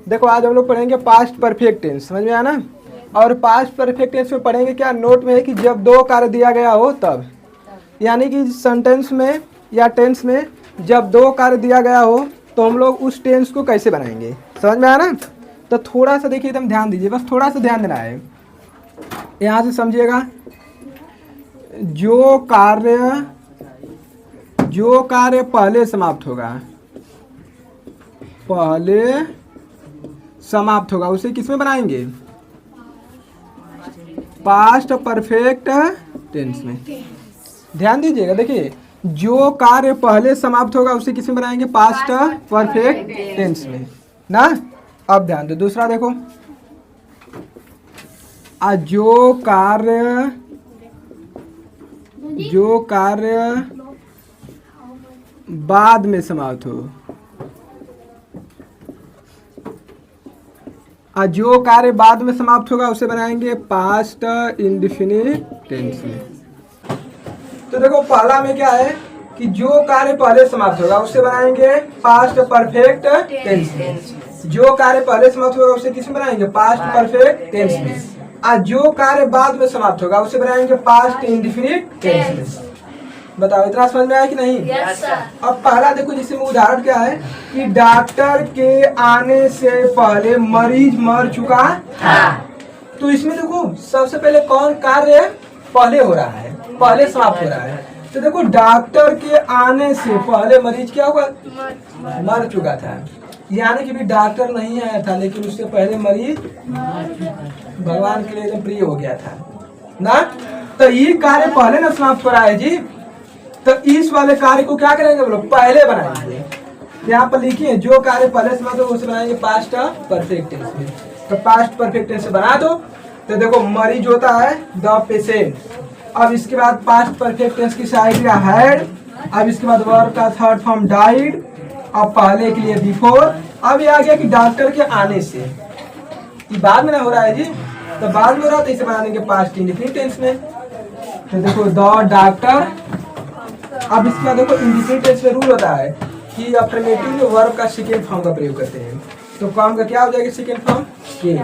देखो आज हम लोग पढ़ेंगे पास्ट परफेक्ट टेंस, समझ में आया ना। और पास्ट परफेक्ट टेंस में पढ़ेंगे क्या, नोट में है कि जब दो कार्य दिया गया हो तब, यानी कि सेंटेंस में या टेंस में जब दो कार्य दिया गया हो तो हम लोग उस टेंस को कैसे बनाएंगे, समझ में आया ना। तो थोड़ा सा देखिए, एकदम ध्यान दीजिए, बस थोड़ा सा ध्यान देना है। यहाँ से समझिएगा, जो कार्य पहले समाप्त होगा उसे किसमें बनाएंगे, पास्ट परफेक्ट टेंस में। ध्यान दीजिएगा, देखिए जो कार्य पहले समाप्त होगा उसे किसमें बनाएंगे, पास्ट परफेक्ट टेंस में ना। अब ध्यान दो, दूसरा देखो, जो कार्य बाद में समाप्त हो, जो कार्य बाद में समाप्त होगा उसे बनाएंगे पास्ट इंडेफिनिट टेंस में। तो देखो पहला में क्या है कि जो कार्य पहले समाप्त होगा उसे बनाएंगे पास्ट परफेक्ट टेंस में। जो कार्य पहले समाप्त होगा उसे किस में बनाएंगे, पास्ट परफेक्ट टेंस में। और जो कार्य बाद में समाप्त होगा उसे बनाएंगे पास्ट इंडेफिनिट टेंस में। बताओ इतना समझ में आया कि नहीं? yes, sir. अब पहला देखो, जिसमें उदाहरण क्या है कि डॉक्टर के आने से पहले मरीज मर चुका था। तो इसमें देखो सबसे पहले कौन कार्य पहले हो रहा है, पहले समाप्त हो रहा है। तो देखो डॉक्टर के आने से पहले मरीज क्या हुआ, मर चुका था। यानी कि भी डॉक्टर नहीं आया था लेकिन उससे पहले मरीज भगवान के लिए एकदम प्रिय हो गया था ना। तो ये कार्य पहले ना समाप्त हो रहा है जी। तो इस वाले कार्य को क्या करेंगे, बोलो पहले बनाएंगे। यहाँ पर लिखिए जो कार्य पहले समाप्त हो उसे बनाएंगे पास्ट परफेक्ट टेंस में। तो पास्ट परफेक्ट टेंस से बना दो। तो देखो मरीज होता है द पेशेंट। अब इसके बाद पास्ट परफेक्ट टेंस की साइड या हैड। अब इसके बाद वर्ब का थर्ड फॉर्म डाइड। अब पहले के लिए बिफोर। अब ये आ गया कि डॉक्टर के आने से, ये बाद में ना हो रहा है जी। तो बाद में हो रहा है तो इसे बना देंगे पास्ट इंडेफिनिट टेंस में। तो देखो द डॉक्टर। अब इसके बाद देखो इंडेफिनिट टेंस में रूल होता है कि अफर्मेटिव वर्ब का सेकेंड फॉर्म का प्रयोग करते हैं। तो काम का क्या हो जाएगा, सेकेंड फॉर्म के।